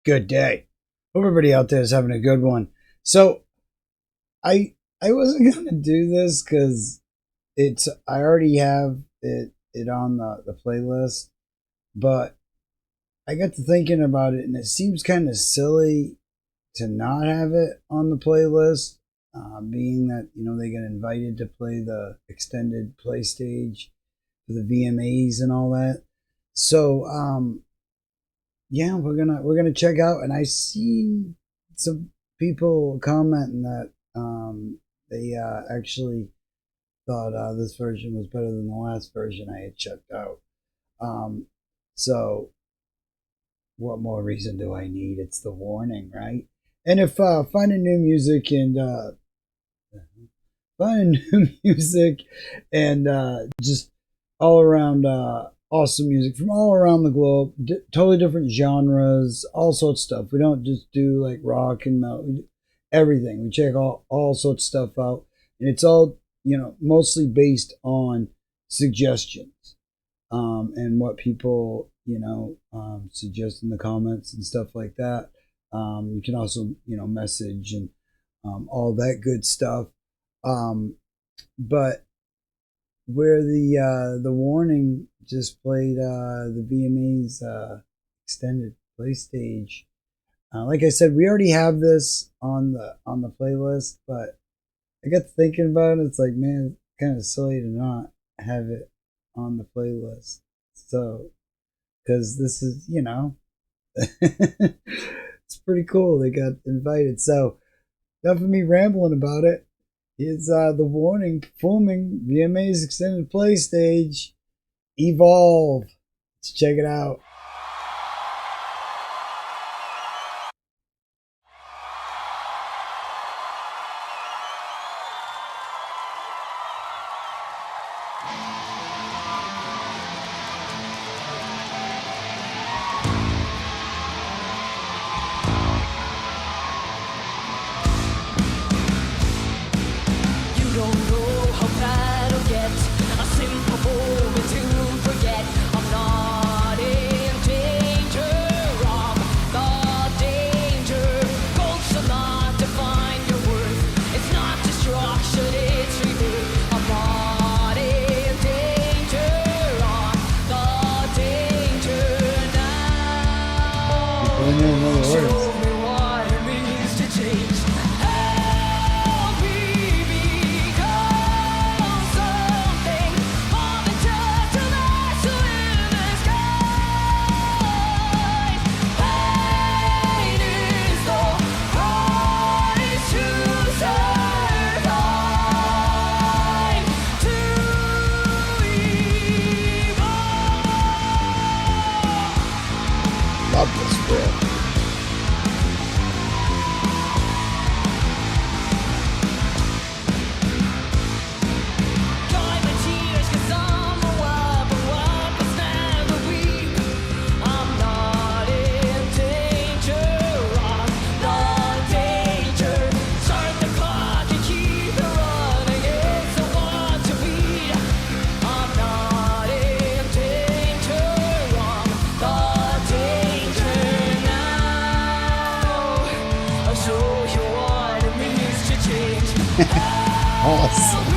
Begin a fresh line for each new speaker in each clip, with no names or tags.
Good day. Hope everybody out there is having a good one. So I wasn't gonna do this because I already have it on the playlist, but I got to thinking about it and it seems kind of silly to not have it on the playlist, being that they get invited to play the extended play stage for the VMAs and all that. So yeah, we're gonna check out, and I see some people commenting that they actually thought this version was better than the last version I had checked out. So what more reason do I need? It's the warning, right? And if finding new music and just all around awesome music from all around the globe, totally different genres, all sorts of stuff. We don't just do like rock and metal, we do everything. We check all sorts of stuff out, and it's all mostly based on suggestions, and what people suggest in the comments and stuff like that. You can also message and all that good stuff. But where the warning just played the VMA's extended play stage. Like I said, we already have this on the playlist, but I got thinking about it. It's like, man, it's kind of silly to not have it on the playlist. So, because this is, it's pretty cool. They got invited. So, enough of me rambling about it. It's the warning performing VMA's extended play stage, Evolve. Let's check it out. Love this riff. Awesome.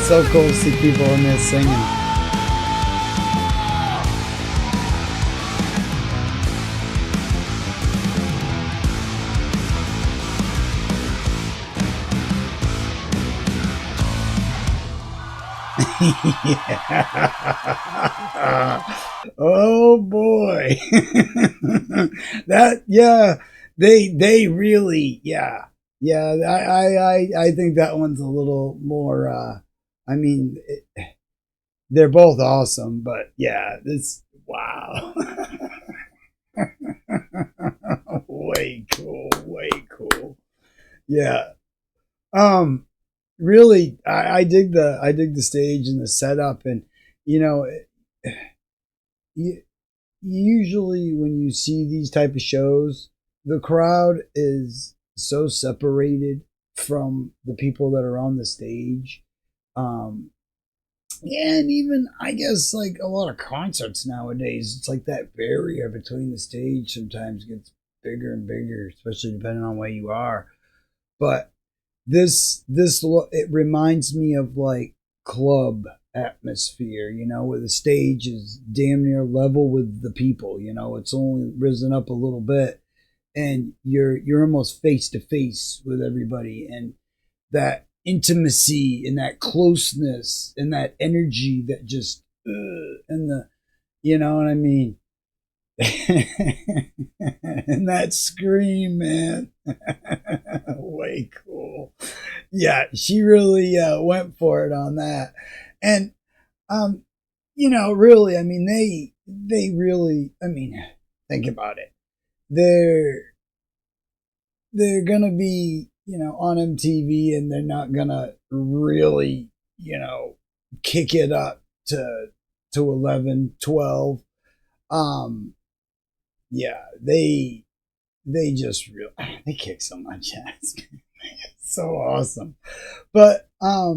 so cool to see people in there singing. Yeah. Oh boy. That yeah, they really yeah. I think that one's a little more. I mean, they're both awesome, but yeah, this wow. Way cool, way cool. Yeah. Um, really, I dig the stage and the setup, and you know, you, usually when you see these type of shows, the crowd is so separated from the people that are on the stage. Um, yeah, and even I guess like a lot of concerts nowadays, it's like that barrier between the stage sometimes gets bigger and bigger, especially depending on where you are. But it reminds me of like club atmosphere, where the stage is damn near level with the people. It's only risen up a little bit, and you're almost face to face with everybody, and that intimacy and that closeness and that energy that just and the you know what I mean. And that scream, man. Way cool. Yeah, she really went for it on that. And um really, I mean, they really, I mean, think about it. They're gonna be, on MTV, and they're not gonna really, kick it up to 11, 12. Um yeah, they just real they kick so much ass. So awesome. But I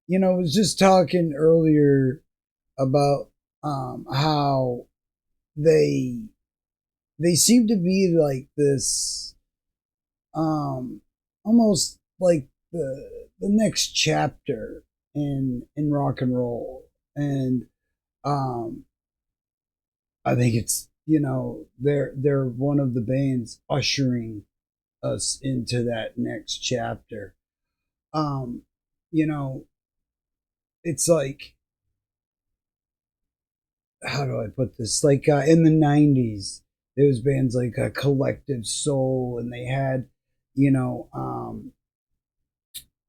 was just talking earlier about how they they seem to be like this, almost like the next chapter in rock and roll. And um I think it's, they're one of the bands ushering us into that next chapter. Um, you know, it's like, how do I put this? Like in the '90s, there was bands like Collective Soul, and they had, you know,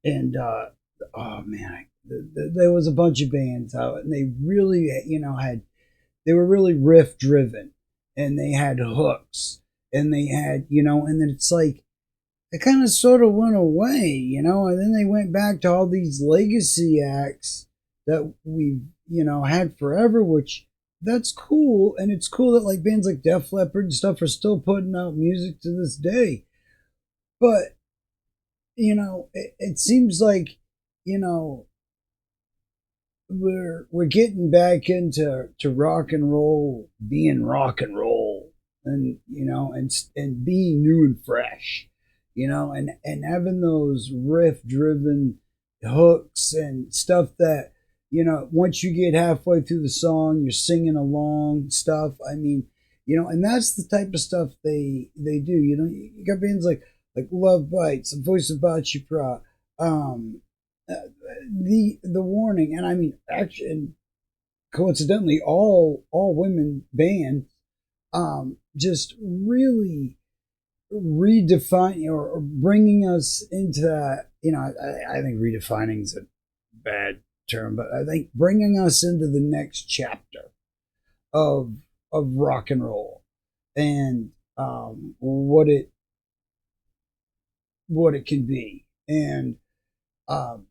and oh man, there was a bunch of bands out, and they really, they were really riff driven, and they had hooks, and they had, and then it's like it kind of sort of went away, and then they went back to all these legacy acts that we've, had forever, which that's cool. And it's cool that like bands like Def Leppard and stuff are still putting out music to this day. But, it seems like, you know, we're getting back into rock and roll, being rock and roll, and and being new and fresh, and having those riff driven hooks and stuff that, once you get halfway through the song, you're singing along stuff. I mean, and that's the type of stuff they do. You got bands like Love Bites, Voice of Bachupra, um the Warning, and I mean, actually, and coincidentally, all women band, just really redefine or bringing us into that. I think redefining is a bad term, but I think bringing us into the next chapter of rock and roll, and what it can be. And um,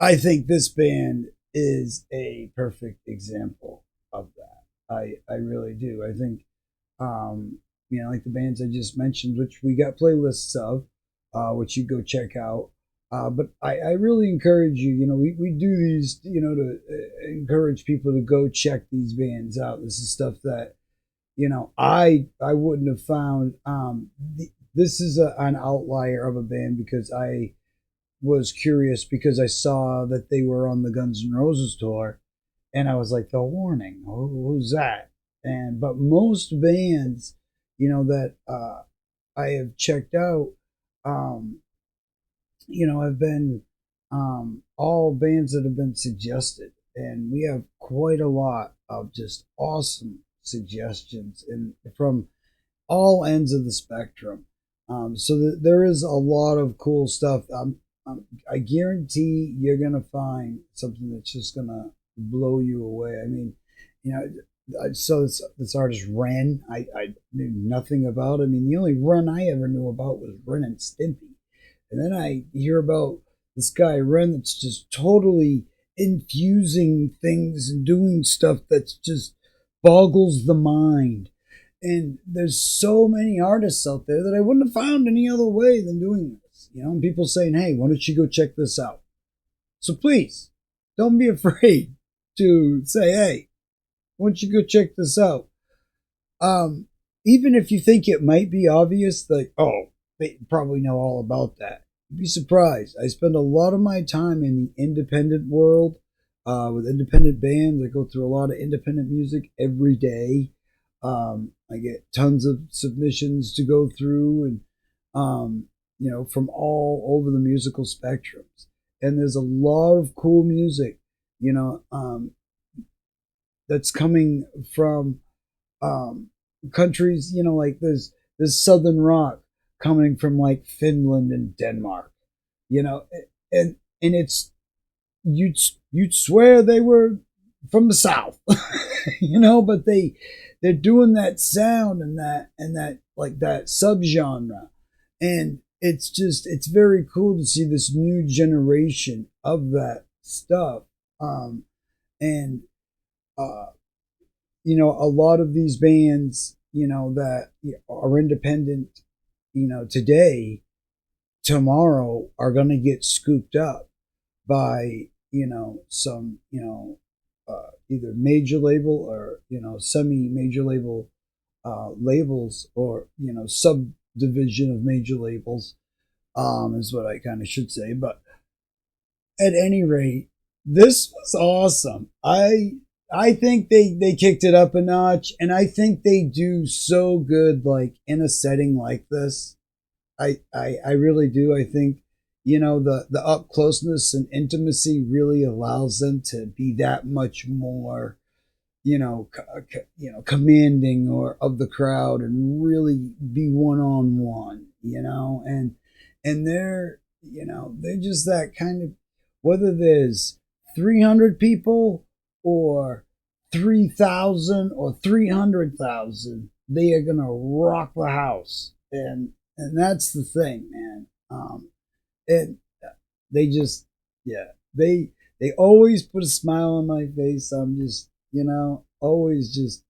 I think this band is a perfect example of that. I really do. I think, like the bands I just mentioned, which we got playlists of, which you go check out. But I really encourage you. We do these, to encourage people to go check these bands out. This is stuff that, I wouldn't have found. This is an outlier of a band, because was curious because I saw that they were on the Guns N' Roses tour, and I was like, "The Warning, who's that?" And but most bands, that I have checked out, um, have been all bands that have been suggested, and we have quite a lot of just awesome suggestions and from all ends of the spectrum. So there is a lot of cool stuff. I guarantee you're gonna find something that's just gonna blow you away. I mean, I saw this artist Ren. I knew nothing about. I mean, the only Ren I ever knew about was Ren and Stimpy, and then I hear about this guy Ren that's just totally infusing things and doing stuff that's just boggles the mind. And there's so many artists out there that I wouldn't have found any other way than doing this. And people saying, "Hey, why don't you go check this out?" So please, don't be afraid to say, "Hey, why don't you go check this out?" Even if you think it might be obvious, like, oh, they probably know all about that. You'd be surprised. I spend a lot of my time in the independent world with independent bands. I go through a lot of independent music every day. I get tons of submissions to go through, and from all over the musical spectrums. And there's a lot of cool music, that's coming from countries, like there's Southern rock coming from like Finland and Denmark, you know, and it's you'd swear they were from the South, but they're doing that sound and that like that subgenre, and it's very cool to see this new generation of that stuff, and uh, a lot of these bands, that are independent, today, tomorrow are going to get scooped up by, some, either major label or, semi major label labels, or, subdivision of major labels, is what I kind of should say. But at any rate, this was awesome. I think they kicked it up a notch, and I think they do so good, like in a setting like this. I really do. I think the up closeness and intimacy really allows them to be that much more commanding or of the crowd, and really be one on one, and they're just that kind of, whether there's 300 people or 3,000 or 300,000, they are gonna rock the house, and that's the thing, man. And they just, yeah, they always put a smile on my face. I'm just, always just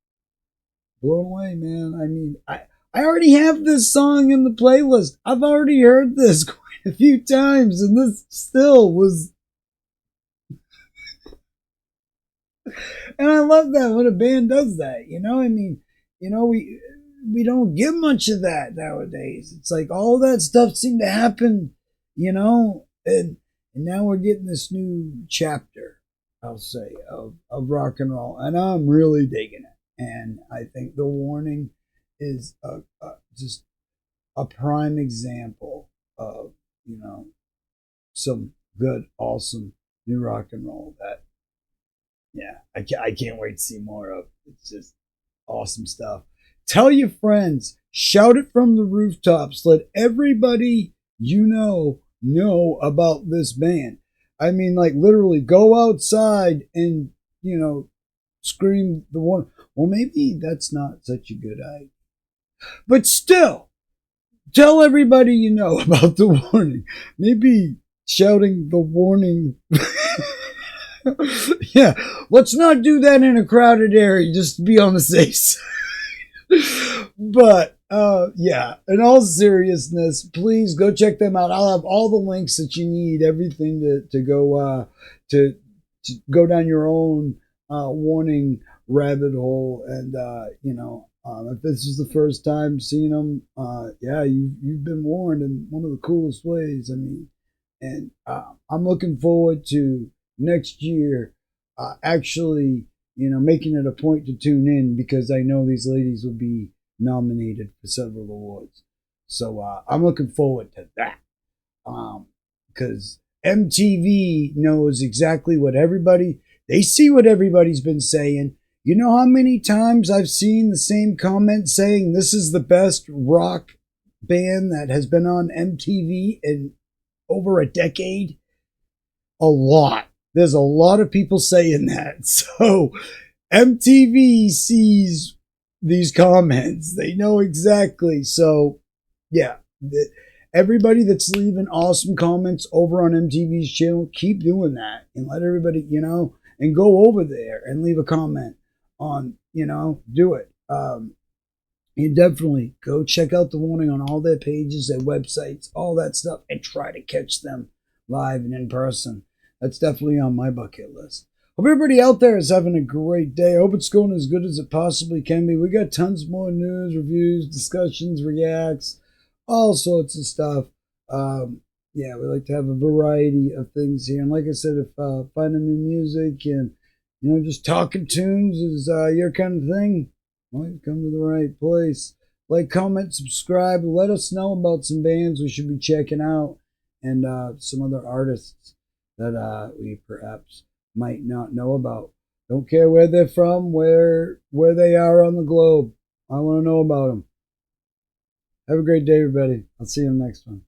blown away, man. I mean, I already have this song in the playlist. I've already heard this quite a few times, and this still was. And I love that when a band does that. I mean, we don't get much of that nowadays. It's like all that stuff seemed to happen, and now we're getting this new chapter, I'll say, of rock and roll, and I'm really digging it. And I think The Warning is just a prime example of some good, awesome new rock and roll that, yeah, I can't wait to see more of. It's just awesome stuff. Tell your friends, shout it from the rooftops, let everybody know about this band. I mean, like, literally go outside and scream the one. Well, maybe that's not such a good idea, but still, tell everybody you know about The Warning. Maybe shouting The Warning. Yeah, let's not do that in a crowded area, just to be on the safe side. But yeah, in all seriousness, please go check them out. I'll have all the links that you need, everything to go to go down your own Warning rabbit hole. And if this is the first time seeing them, yeah, you've been warned in one of the coolest ways. I mean, And I'm looking forward to next year actually, making it a point to tune in because I know these ladies will be nominated for several awards. So I'm looking forward to that because MTV knows exactly what they see what everybody's been saying. You know how many times I've seen the same comment saying this is the best rock band that has been on MTV in over a decade? A lot. There's a lot of people saying that. So MTV sees these comments. They know exactly. So, yeah. Everybody that's leaving awesome comments over on MTV's channel, keep doing that and let everybody, and go over there and leave a comment on, do it. You definitely go check out the warning on all their pages, their websites, all that stuff, and try to catch them live and in person. That's definitely on my bucket list. Hope everybody out there is having a great day. I hope it's going as good as it possibly can be. We got tons more news, reviews, discussions, reacts, all sorts of stuff. Yeah, we like to have a variety of things here. And like I said, if finding new music and just talking tunes is your kind of thing, well, you've come to the right place. Like, comment, subscribe. Let us know about some bands we should be checking out and some other artists that we perhaps might not know about. Don't care where they're from, where they are on the globe. I want to know about them. Have a great day, everybody. I'll see you in the next one.